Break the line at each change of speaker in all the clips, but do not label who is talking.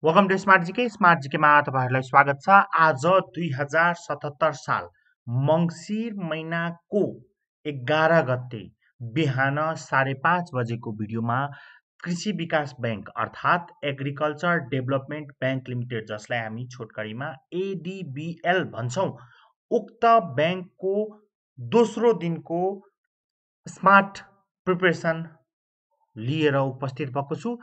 Welcome to smart जीकेमा तपाईहरुलाई स्वागत छ। आज 2077 साल मंसिर महिनाको 11 गते बिहान 5:30 बजेको भिडियोमा कृषि विकास बैंक अर्थात् एग्रिकल्चर डेभलपमेन्ट बैंक लिमिटेड, जसलाई हामी छोटकरीमा एडीबीएल भन्छौं, उक्त बैंकको दोस्रो दिनको स्मार्ट प्रिपरेसन लिएर उपस्थित भएको छु।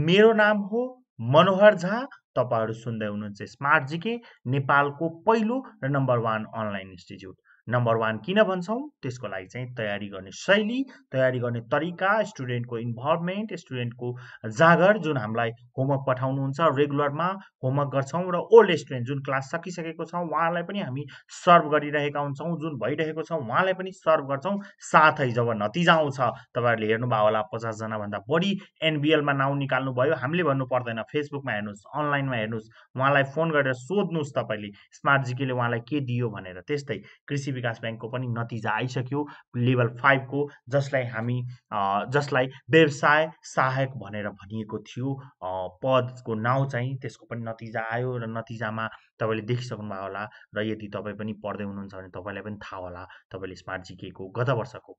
मेरो नाम हो मनोहर झा। तपाईहरु सुन्दै हुनुहुन्छ स्मार्ट जीके, नेपालको पहिलो र नम्बर 1 अनलाइन इन्स्टिट्युट। नम्बर 1 किन भन्छौं? त्यसको लागि चाहिँ तयारी गर्ने शैली, तयारी गर्ने तरिका, स्टुडेन्टको इन्भल्भमेन्ट, स्टुडेन्टको जागर, जुन हामीलाई होमवर्क पठाउनुहुन्छ रेगुलरमा होमवर्क गर्छौं, र ओल्ड स्टुडेन्ट जुन क्लास सकिसकेको छ उहाँलाई पनि हामी सर्भ गरिरहेका हुन्छौं, जुन भइरहेको छ उहाँलाई पनि सर्भ गर्छौं। साथै जब नतिजा आउँछ, तपाईहरुले हेर्नुभयो होला 50 जना भन्दा बढी एनबीएल मा नाउँ निकाल्नु भयो। हामीले भन्नु पर्दैन, फेसबुकमा हेर्नुस्, अनलाइनमा हेर्नुस्, उहाँलाई फोन गरेर सोध्नुस् तपाईले स्मार्ट जीकेले उहाँलाई के दियो भनेर। त्यस्तै कृषि विकास बैंकको पनि नतिजा आइसक्यो लेभल 5 को, जसलाई व्यवसाय सहायक भनेर भनिएको थियो। पदको नाउँ चाहिँ त्यसको पनि नतिजा आयो र नतिजामा तपाईले देखिसक्नु भयो होला। र यदि तपाई पनि पढ्दै हुनुहुन्छ भने तपाईलाई पनि थाहा होला, तपाईले स्मार्ट जीके को गत वर्षको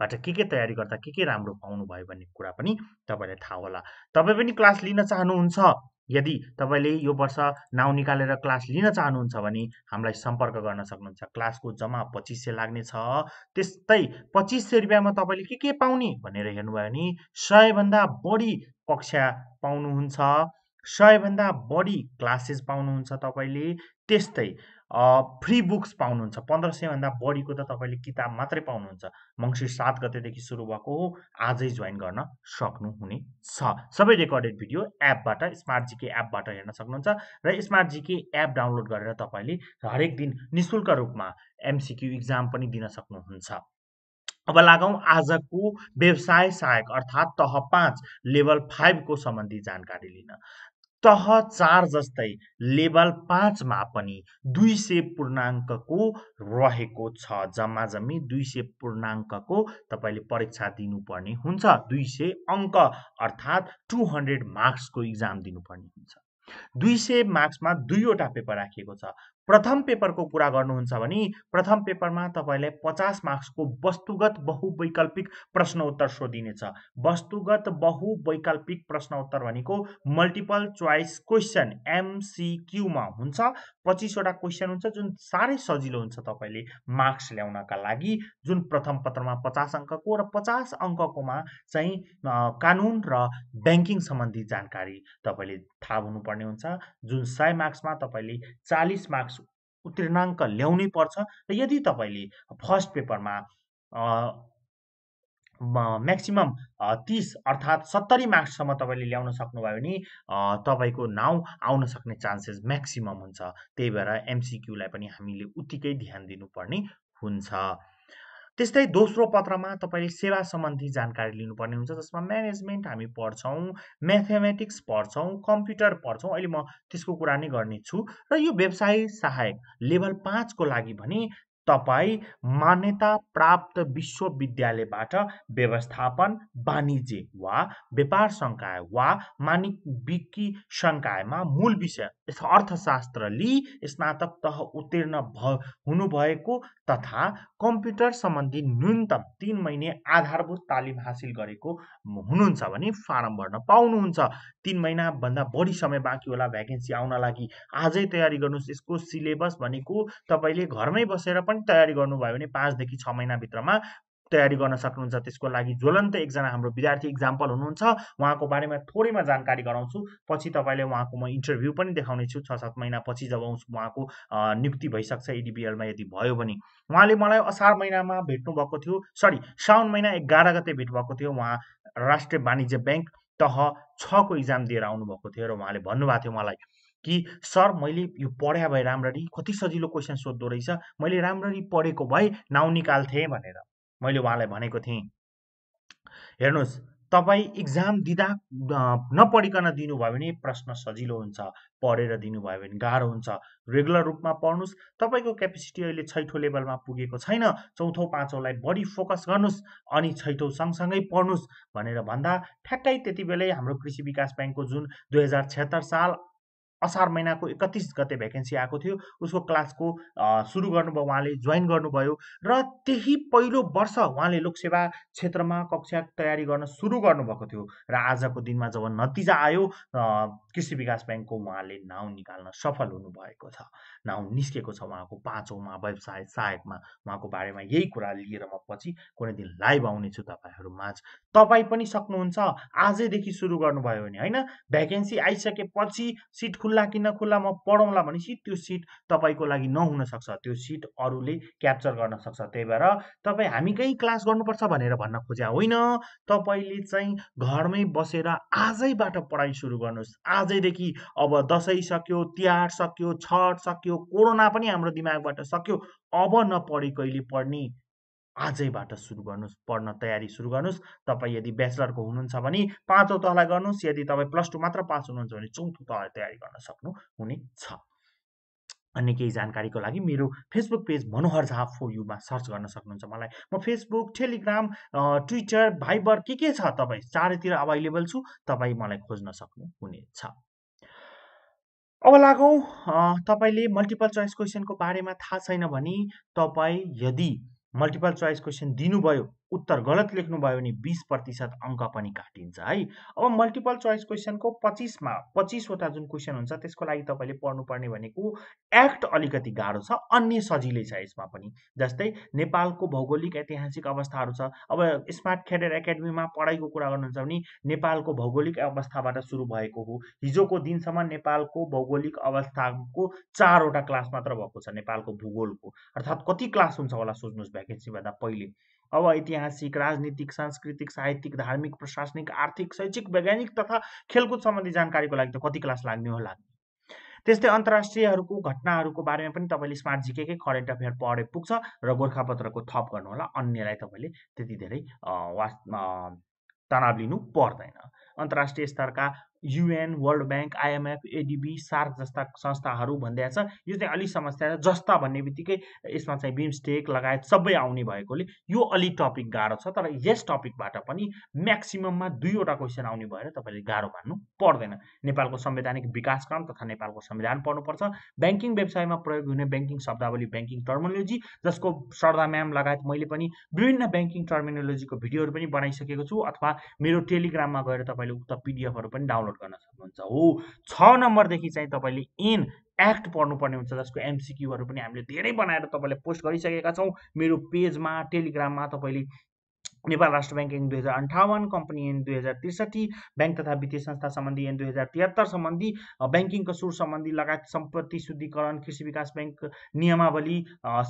बाट के तयारी गर्दा के राम्रो पाउनु भयो भन्ने कुरा पनि तपाईलाई थाहा होला। तपाई पनि क्लास लिन चाहनुहुन्छ, यदि तपाईले यो वर्ष नाउँ निकालेर क्लास लिन चाहनुहुन्छ भने हामीलाई सम्पर्क गर्न सक्नुहुन्छ। क्लासको जम्मा 2500 लाग्ने छ। त्यस्तै 2500 रुपैयाँमा तपाईले के पाउने भनेर हेर्नुभयो भने 100 भन्दा बढी कक्षा पाउनुहुन्छ, 100 भन्दा बढी क्लासेस पाउनुहुन्छ तपाईले। त्यस्तै फ्री बुक्स पाउनुहुन्छ। 1500 भन्दा बढीको त तपाईले किताब मात्रै पाउनुहुन्छ। मंसिर 7 गतेदेखि सुरु भएको हो, आजै जोइन गर्न सक्नुहुनेछ। सबै रेकर्डेड भिडियो एपबाट, स्मार्ट जीके एपबाट हेर्न सक्नुहुन्छ र स्मार्ट जीके एप डाउनलोड गरेर तपाईले हरेक दिन निशुल्क रूपमा एमसीक्यू एक्जाम पनि दिन सक्नुहुन्छ। अब लागौं आजको व्यवसाय सहायक अर्थात् तह 5 लेभल 5 को सम्बन्धी जानकारी लिन। तह 4 जस्तै लेभल 5 मा पनि 200 पूर्णाङ्कको रहेको छ। जम्मा जम्मी 200 पूर्णाङ्कको तपाईले परीक्षा दिनुपर्ने हुन्छ। 200 अंक अर्थात् 200 मार्क्सको एक्जाम दिनुपर्ने हुन्छ। 200 मार्क्समा दुईवटा पेपर राखिएको छ। प्रथम पेपरको कुरा गर्नुहुन्छ भने प्रथम पेपरमा तपाईलाई 50 मार्क्सको वस्तुगत बहुवैकल्पिक प्रश्न उत्तर सोधिनेछ। वस्तुगत बहुवैकल्पिक प्रश्न उत्तर भनेको मल्टिपल चोइस क्वेशन एमसीक्यू मा हुन्छ। 25 वटा क्वेशन हुन्छ, जुन साह्रै सजिलो हुन्छ तपाईले मार्क्स ल्याउनका लागि। जुन प्रथम पत्रमा 50 अंकको र 50 अंककोमा चाहिँ कानून र बैंकिङ सम्बन्धी जानकारी तपाईले थाहा हुनुपर्ने हुन्छ। जुन 100 मार्क्समा तपाईले 40 मार्क्स उत्तीर्णाङ्क ल्याउनै पर्छ। र यदि तपाईले फर्स्ट पेपरमा म्याक्सिमम 30 अर्थात् 70 मार्क्ससम्म तपाईले ल्याउन सक्नुभयो भने तपाईको नाउँ आउन सक्ने चान्सेस म्याक्सिमम हुन्छ। त्यही भएर एमसीक्यूलाई पनि हामीले उत्तिकै ध्यान दिनुपर्ने हुन्छ। त्यस्तै दोस्रो पत्रमा तपाईले सेवा सम्बन्धी जानकारी लिनुपर्ने हुन्छ, जसमा म्यानेजमेन्ट हामी पढ्छौं, म्याथमेटिक्स पढ्छौं, कम्प्युटर पढ्छौं। अहिले म त्यसको कुरा नै गर्नेछु। र यो व्यवसाय सहायक लेभल 5 को लागि भने तपाई मान्यता प्राप्त विश्वविद्यालयबाट व्यवस्थापन, वाणिज्य वा व्यापार संकाय वा मानविकी संकायमा मूल विषय अर्थशास्त्र लिई स्नातक तह उत्तीर्ण हुनुभएको तथा कम्प्युटर सम्बन्धी न्यूनतम 3 महिने आधारभूत तालिम हासिल गरेको हुनुहुन्छ भने फारम भर्न पाउनुहुन्छ। 3 महिना भन्दा बढी समय बाँकी होला भ्याकेन्सी आउन लागि। आजै तयारी गर्नुस्। यसको सिलेबस भनेको तपाईले घरमै बसेर पनि तयारी गर्नुभयो भने 5 देखि 6 महिना भित्रमा तयारी गर्न सक्नुहुन्छ। त्यसको लागि ज्वलन्त एकजना हाम्रो विद्यार्थी एक्जाम्पल हुनुहुन्छ, उहाँको बारेमा थोरैमा जानकारी गराउँछु। पछि तपाईले उहाँको म इन्टरभ्यू पनि देखाउने छु। 6-7 महिना पछि जब उहाँको नियुक्ति भइसक्छ एडीबीएल मा, यदि भयो भने। उहाँले मलाई असार महिनामा भेट्नु भएको थियो, साउन महिना 11 गते भेट भएको थियो। उहाँ राष्ट्रिय वाणिज्य बैंक तह 6 को एक्जाम दिएर आउनु भएको थियो र उहाँले भन्नुभएको थियो मलाई कि सर, मैले यो पढ्या भए राम्ररी, कति सजिलो क्वेशन सोध्दो रहेछ, मैले राम्ररी पढेको भए नाउँ निकाल्थे भनेर मैले उहाँलाई भनेको थिएँ। हेर्नुस्, तपाईँ इक्जाम दिँदा नपढिकन दिनुभयो भने प्रश्न सजिलो हुन्छ, पढेर दिनुभयो भने गाह्रो हुन्छ। रेगुलर रूपमा पढ्नुहोस्। तपाईँको क्यापेसिटी अहिले छैठौँ लेभलमा पुगेको छैन, चौथौँ पाँचौँलाई बढी फोकस गर्नुहोस् अनि छैठौँ सँगसँगै पढ्नुहोस् भनेर भन्दा ठ्याक्कै त्यति बेलै हाम्रो कृषि विकास ब्याङ्कको जुन 2076 साल असार महिनाको 31 गते भ्याकेन्सी आएको थियो, उसको क्लासको सुरु गर्नुभयो, उहाँले जोइन गर्नुभयो र त्यही पहिलो वर्ष उहाँले लोकसेवा क्षेत्रमा कक्षा तयारी गर्न सुरु गर्नुभएको थियो र आजको दिनमा जब नतिजा आयो कृषि विकास ब्याङ्कको उहाँले नाउँ निकाल्न सफल हुनुभएको छ। नाउँ निस्केको छ उहाँको 5औँमा व्यवसाय सहायकमा। उहाँको बारेमा यही कुरा लिएर म पछि कुनै दिन लाइभ आउनेछु तपाईँहरू माझ। तपाईँ पनि सक्नुहुन्छ, आजैदेखि सुरु गर्नुभयो भने होइन, भ्याकेन्सी आइसकेपछि सिट खुल्ला कि नखुल्ला म पढौँला भनेपछि त्यो सिट तपाईँको लागि नहुन सक्छ, त्यो सिट अरूले क्याप्चर गर्न सक्छ। त्यही भएर तपाईँ हामीकै क्लास गर्नुपर्छ भनेर भन्न खोजे होइन, तपाईँले चाहिँ घरमै बसेर आजैबाट पढाइ सुरु गर्नुहोस्। आजैदेखि अब दसैँ सक्यो, तिहार सक्यो, छठ सक्यो, कोरोना पनि हाम्रो दिमागबाट सक्यो, अब नपढी कहिले पढ्ने, आजैबाट सुरु गर्नुहोस्, पढ्न तयारी सुरु गर्नुहोस्। तपाईँ यदि ब्याचलरको हुनुहुन्छ भने 5औँ तहलाई गर्नुहोस्, यदि तपाईँ प्लस 2 मात्र पास हुनुहुन्छ भने 4थो तहलाई तयारी गर्न सक्नुहुनेछ। अन्य केही जानकारीको लागि मेरो फेसबुक पेज मनोहर झा फर युमा सर्च गर्न सक्नुहुन्छ मलाई। म फेसबुक, टेलिग्राम, ट्विटर, भाइबर के छ तपाईँ चारैतिर अभाइलेबल छु, तपाईँ मलाई खोज्न सक्नुहुनेछ। अब लागौँ, तपाईँले मल्टिपल चोइस क्वेसनको बारेमा थाहा छैन भने तपाईँ यदि मल्टिपल चोइस क्वेसन दिनुभयो, उत्तर गलत लेख्नुभयो भने 20% अङ्क पनि काटिन्छ है। अब मल्टिपल चोइस क्वेसनको 25वटा जुन क्वेसन हुन्छ त्यसको लागि तपाईँले पढ्नुपर्ने भनेको एक्ट अलिकति गाह्रो छ, अन्य सजिलै छ यसमा पनि। जस्तै नेपालको भौगोलिक ऐतिहासिक अवस्थाहरू छ। अब स्मार्ट क्याडेट एकाडेमीमा पढाइको कुरा गर्नुहुन्छ भने नेपालको भौगोलिक अवस्थाबाट सुरु भएको हो। हिजोको दिनसम्म नेपालको भौगोलिक अवस्थाको 4वटा क्लास मात्र भएको छ नेपालको भूगोलको, अर्थात् कति क्लास हुन्छ होला सोच्नुहोस् भ्याकेन्सी भन्दा पहिले। अब ऐतिहासिक, राजनीतिक, सांस्कृतिक, साहित्यिक, धार्मिक, प्रशासनिक, आर्थिक, शैक्षिक, वैज्ञानिक तथा खेलकुद सम्बन्धी जानकारीको लागि त कति क्लास लाग्ने होला। त्यस्तै अन्तर्राष्ट्रियहरूको घटनाहरूको बारेमा पनि तपाईँले स्मार्ट जिकेकै करेन्ट अफेयर पढे पुग्छ र गोर्खापत्रको थप गर्नुहोला, अन्यलाई तपाईँले त्यति धेरै तनाव लिनु पर्दैन। अन्तर्राष्ट्रिय स्तरका UN, World Bank, IMF, ADB, SAARC जस्ता संस्थाहरू भन्दै छ। यो चाहिँ अलिक समस्या छ, जस्ता भन्ने बित्तिकै यसमा चाहिँ बिमस्टेक लगायत सबै आउने भएकोले यो अलिक टपिक गाह्रो छ। तर यस टपिकबाट पनि म्याक्सिमममा 2वटा क्वेसन आउने भएर तपाईँले गाह्रो मान्नु पर्दैन। नेपालको संवैधानिक विकासक्रम तथा नेपालको संविधान पढ्नुपर्छ। ब्याङ्किङ व्यवसायमा प्रयोग हुने ब्याङ्किङ शब्दावली, ब्याङ्किङ टर्मिनोलोजी, जसको सरदा म्याम लगायत मैले पनि विभिन्न ब्याङ्किङ टर्मिनोलोजीको भिडियोहरू पनि बनाइसकेको छु, अथवा मेरो टेलिग्राममा गएर तपाईँले उक्त पिडिएफहरू पनि डाउनलोड गर्न सक्नुहुन्छ। हो, 6 नम्बरदेखि चाहिँ तपाईँले एक्ट पढ्नुपर्ने हुन्छ, जसको एमसिक्यूहरू पनि हामीले धेरै बनाएर तपाईँलाई पोस्ट गरिसकेका छौँ मेरो पेजमा, टेलिग्राममा। तपाईँले नेपाल राष्ट्र ब्याङ्क ऐन 2058, कम्पनी ऐन 2063, ब्याङ्क तथा वित्तीय संस्था सम्बन्धी ऐन 2073 सम्बन्धी, ब्याङ्किङ कसुर सम्बन्धी लगायत सम्पत्ति शुद्धिकरण, कृषि विकास ब्याङ्क नियमावली,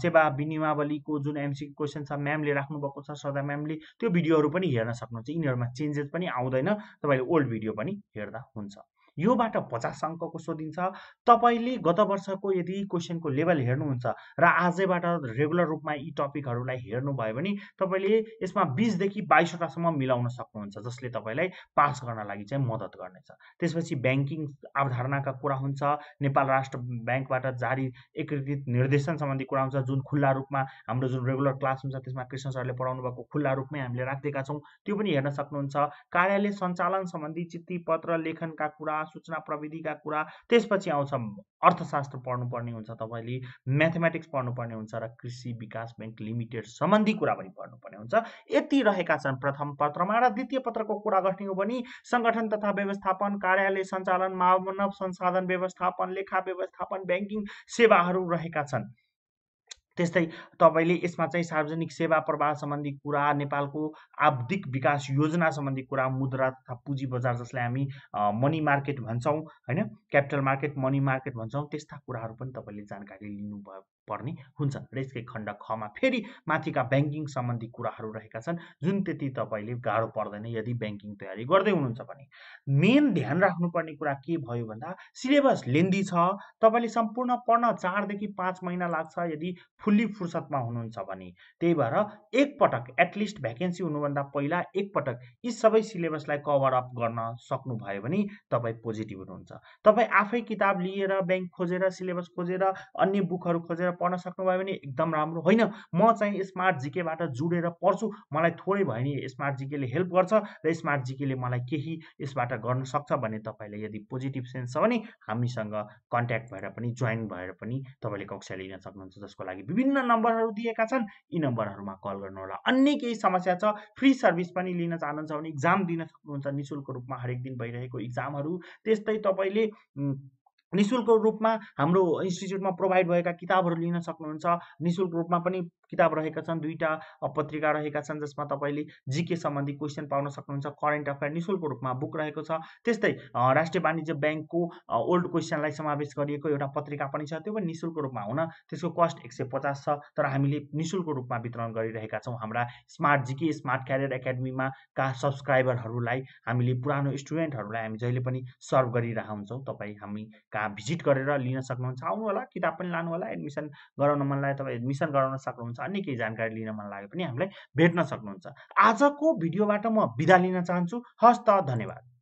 सेवा विनियमावलीको जुन एमसिक्यू क्वेसन छ म्यामले राख्नुभएको छ, सदा म्यामले, त्यो भिडियोहरू पनि हेर्न सक्नुहुन्छ। यिनीहरूमा चेन्जेस पनि आउँदैन, तपाईँले ओल्ड भिडियो पनि हेर्दा हुन्छ। योबाट 50 अङ्कको सोधिन्छ। तपाईँले गत वर्षको यदि क्वेसनको लेभल हेर्नुहुन्छ र आजैबाट रेगुलर रूपमा यी टपिकहरूलाई हेर्नुभयो भने तपाईँले यसमा 20देखि 22वटासम्म मिलाउन सक्नुहुन्छ, जसले तपाईँलाई पास गर्न लागि चाहिँ मद्दत गर्नेछ। त्यसपछि ब्याङ्किङ अवधारणाका कुरा हुन्छ, नेपाल राष्ट्र ब्याङ्कबाट जारी एकीकृत निर्देशन सम्बन्धी कुरा हुन्छ, जुन खुल्ला रूपमा हाम्रो जुन रेगुलर क्लास हुन्छ त्यसमा कृष्ण सरले पढाउनु भएको खुल्ला रूपमै हामीले राखिदिएका छौँ, त्यो पनि हेर्न सक्नुहुन्छ। कार्यालय सञ्चालन सम्बन्धी चिठी पत्र लेखनका कुरा, सूचना प्रविधिका कुरा, त्यसपछि आउँछ अर्थशास्त्र पढ्नुपर्ने हुन्छ, तपाईँले म्याथमेटिक्स पढ्नुपर्ने हुन्छ र कृषि विकास ब्याङ्क लिमिटेड सम्बन्धी कुरा पनि पढ्नुपर्ने हुन्छ। यति रहेका छन् प्रथम पत्रमा। र द्वितीय पत्रको कुरा गर्ने हो भने सङ्गठन तथा व्यवस्थापन, कार्यालय सञ्चालन, मानव संसाधन व्यवस्थापन, लेखा व्यवस्थापन, ब्याङ्किङ सेवाहरू रहेका छन्। त्यस्तै तपाईँले यसमा चाहिँ सार्वजनिक सेवा प्रवाह सम्बन्धी कुरा, नेपालको आवधिक विकास योजना सम्बन्धी कुरा, मुद्रा तथा पुँजी बजार जसलाई हामी मनी मार्केट भन्छौँ होइन, क्यापिटल मार्केट, मनी मार्केट भन्छौँ, त्यस्ता कुराहरू पनि तपाईँले जानकारी लिनुभयो पर्ने हुन्छ र यसकै खण्ड खमा फेरि माथिका ब्याङ्किङ सम्बन्धी कुराहरू रहेका छन् जुन त्यति तपाईँले गाह्रो पर्दैन यदि ब्याङ्किङ तयारी गर्दै हुनुहुन्छ भने। मेन ध्यान राख्नुपर्ने कुरा के भयो भन्दा सिलेबस लेन्दी छ, तपाईँले सम्पूर्ण पढ्न 4 देखि 5 महिना लाग्छ यदि फुल्ली फुर्सदमा हुनुहुन्छ भने। त्यही भएर एकपटक एटलिस्ट भ्याकेन्सी हुनुभन्दा पहिला एकपटक यी सबै सिलेबसलाई कभर अप गर्न सक्नुभयो भने तपाईँ पोजिटिभ हुनुहुन्छ। तपाईँ आफै किताब लिएर ब्याङ्क खोजेर सिलेबस खोजेर अन्य बुकहरू खोजेर पढ्न सक्नुभयो भने एकदम राम्रो। होइन म चाहिँ स्मार्ट जिकेबाट जुडेर पढ्छु, मलाई थोरै भयो नि स्मार्ट जिकेले हेल्प गर्छ र स्मार्ट जिकेले मलाई केही यसबाट गर्न सक्छ भने तपाईँलाई यदि पोजिटिभ सेन्स छ भने हामीसँग कन्ट्याक्ट भएर पनि जोइन भएर पनि तपाईँले कक्षा लिन सक्नुहुन्छ, जसको लागि विभिन्न नम्बरहरू दिएका छन्। यी नम्बरहरूमा कल गर्नुहोला। अन्य केही समस्या छ, फ्री सर्भिस पनि लिन चाहनुहुन्छ भने इक्जाम दिन सक्नुहुन्छ निशुल्क रूपमा हरेक दिन भइरहेको इक्जामहरू। त्यस्तै तपाईँले निशुल्क रूपमा हाम्रो इन्स्टिच्युटमा प्रोभाइड भएका किताबहरू लिन सक्नुहुन्छ। निशुल्क रूपमा पनि किताब रहेका छन्, 2टा पत्रिका रहेका छन् जसमा तपाईँले जिके सम्बन्धी क्वेसन पाउन सक्नुहुन्छ। करेन्ट अफेयर निशुल्क रूपमा बुक रहेको छ। त्यस्तै राष्ट्रिय वाणिज्य ब्याङ्कको ओल्ड क्वेसनलाई समावेश गरिएको एउटा पत्रिका पनि छ, त्यो पनि निशुल्क रूपमा हुन त्यसको कस्ट 150 छ, तर हामीले निशुल्क रूपमा वितरण गरिरहेका छौँ। हाम्रा स्मार्ट जिके स्मार्ट क्यारियर एकाडेमीमा का सब्सक्राइबरहरूलाई हामीले पुरानो स्टुडेन्टहरूलाई हामी जहिले पनि सर्भ गरिरहेका हुन्छौँ। तपाईँ हामी कहाँ भिजिट गरेर लिन सक्नुहुन्छ। आउनु होला, किताब पनि लानु होला, एडमिसन गराउन मन लाग्यो तपाईँ एडमिसन गराउन सक्नुहुन्छ। अन्य केही जानकारी लिन मन लाग्यो पनि हामीलाई भेट्न सक्नुहुन्छ। आजको भिडियोबाट म बिदा लिन चाहन्छु। हस् त, धन्यवाद।